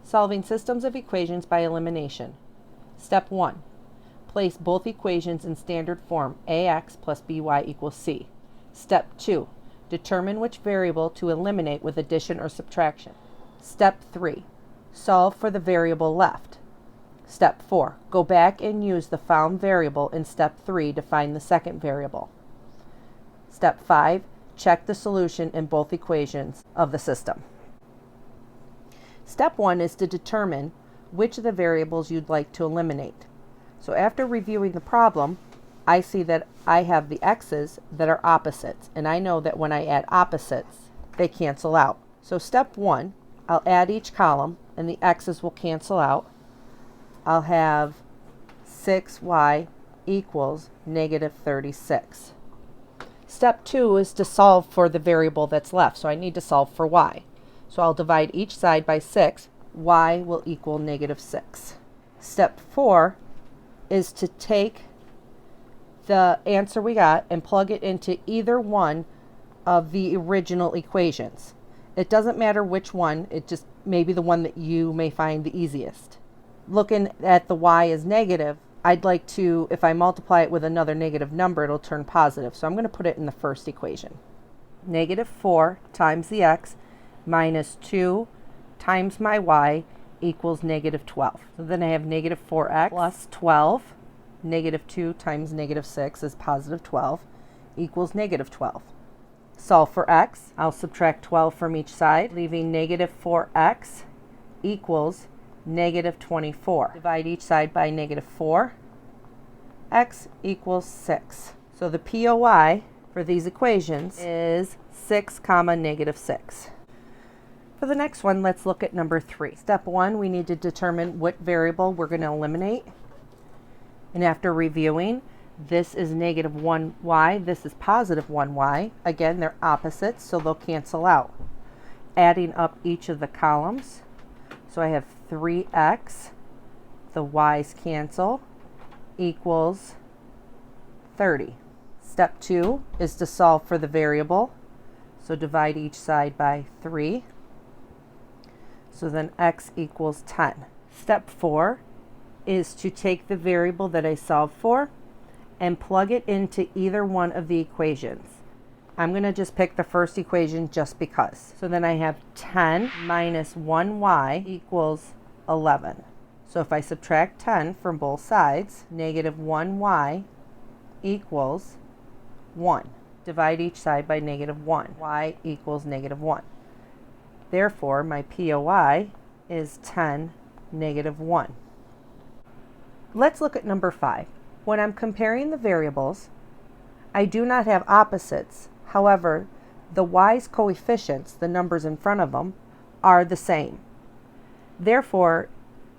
Solving systems of equations by elimination. Step 1. Place both equations in standard form, ax plus by equals c. Step 2. Determine which variable to eliminate with addition or subtraction. Step 3. Solve for the variable left. Step 4. Go back and use the found variable in Step 3 to find the second variable. Step 5. Check the solution in both equations of the system. Step 1 is to determine which of the variables you'd like to eliminate. So after reviewing the problem, I see that I have the x's that are opposites, and I know that when I add opposites, they cancel out. So step 1, I'll add each column, and the x's will cancel out. I'll have 6y equals negative 36. Step 2 is to solve for the variable that's left, so I need to solve for y. So I'll divide each side by 6. Y will equal negative 6. Step 4 is to take the answer we got and plug it into either one of the original equations. It doesn't matter which one, it just may be the one that you may find the easiest. Looking at the y as negative, I'd like to, if I multiply it with another negative number, it'll turn positive. So I'm going to put it in the first equation. Negative 4 times the x minus 2 times my y equals negative 12. So then I have negative 4x plus 12. Negative 2 times negative 6 is positive 12 equals negative 12. Solve for x. I'll subtract 12 from each side, leaving negative 4x equals negative 24. Divide each side by negative 4. X equals 6. So the POI for these equations is 6 comma negative 6. For the next one, let's look at number 3. Step 1, we need to determine what variable we're going to eliminate. And after reviewing, this is negative 1y, this is positive 1y. Again, they're opposites, so they'll cancel out. Adding up each of the columns. So I have 3x, the y's cancel, equals 30. Step 2 is to solve for the variable. So divide each side by 3. So then x equals 10. Step 4 is to take the variable that I solved for and plug it into either one of the equations. I'm going to just pick the first equation just because. So then I have 10 minus 1y equals 11. So if I subtract 10 from both sides, negative 1y equals 1. Divide each side by negative 1. Y equals negative 1. Therefore, my POI is 10, negative 1. Let's look at number 5. When I'm comparing the variables, I do not have opposites. However, the y's coefficients, the numbers in front of them, are the same. Therefore,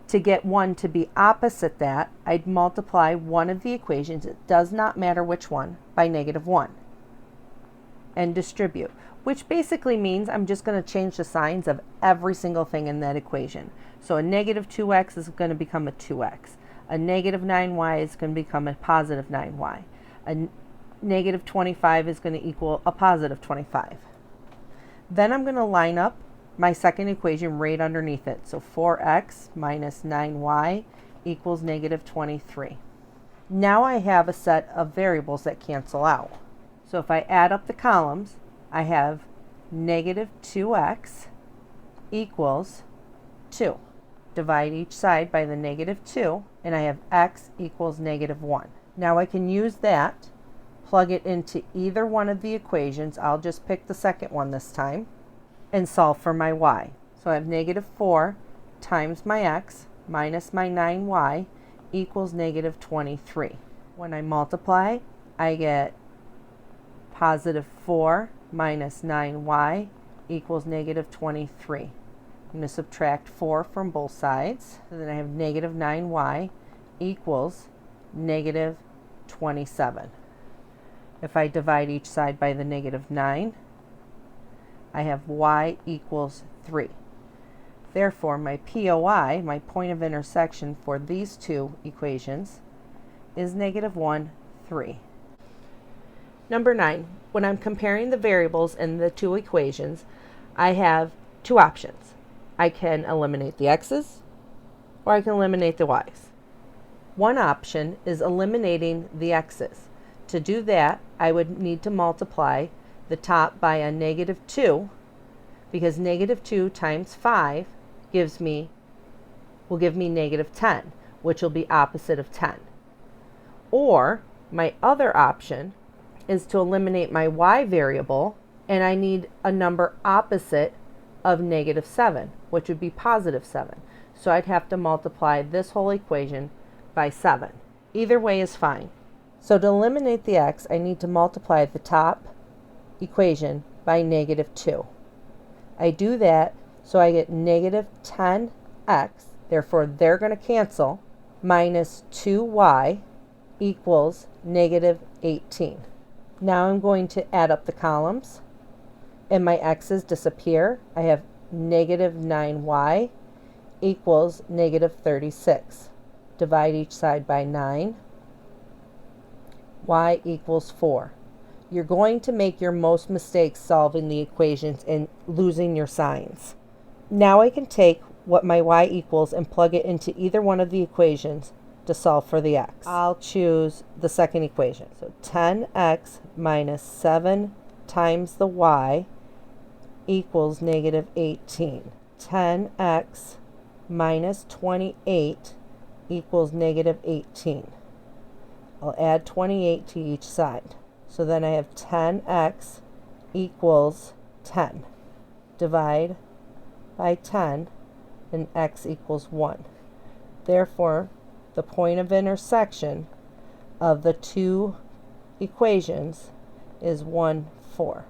to get one to be opposite that, I'd multiply one of the equations, it does not matter which one, by negative 1. And distribute, which basically means I'm just going to change the signs of every single thing in that equation. So a negative 2x is going to become a 2x. A negative 9y is going to become a positive 9y. A negative 25 is going to equal a positive 25. Then I'm going to line up my second equation right underneath it. So 4x minus 9y equals negative 23. Now I have a set of variables that cancel out. So if I add up the columns, I have negative 2x equals 2. Divide each side by the negative 2, and I have x equals negative 1. Now I can use that, plug it into either one of the equations. I'll just pick the second one this time, and solve for my y. So I have negative 4 times my x minus my 9y equals negative 23. When I multiply, I get positive 4 minus 9y equals negative 23. I'm going to subtract 4 from both sides. So then I have negative 9y equals negative 27. If I divide each side by the negative 9, I have y equals 3. Therefore, my POI, my point of intersection for these two equations, is negative 1, 3. Number 9, when I'm comparing the variables in the two equations, I have two options. I can eliminate the x's or I can eliminate the y's. One option is eliminating the x's. To do that, I would need to multiply the top by a -2, because -2 times 5 will give me -10, which will be opposite of 10. Or my other option is to eliminate my y variable, and I need a number opposite of -7, which would be +7. So I'd have to multiply this whole equation by 7. Either way is fine. So to eliminate the x, I need to multiply the top equation by -2. I do that so I get -10x, therefore they're going to cancel, minus 2y equals -18. Now I'm going to add up the columns, and my x's disappear. I have -9y equals -36. Divide each side by 9. Y equals 4. You're going to make your most mistakes solving the equations and losing your signs. Now I can take what my y equals and plug it into either one of the equations to solve for the x. I'll choose the second equation. So 10x minus 7 times the y equals -18. 10x minus 28 equals -18. I'll add 28 to each side. So then I have 10x equals 10. Divide by 10, and x equals 1. Therefore, the point of intersection of the two equations is 1, 4.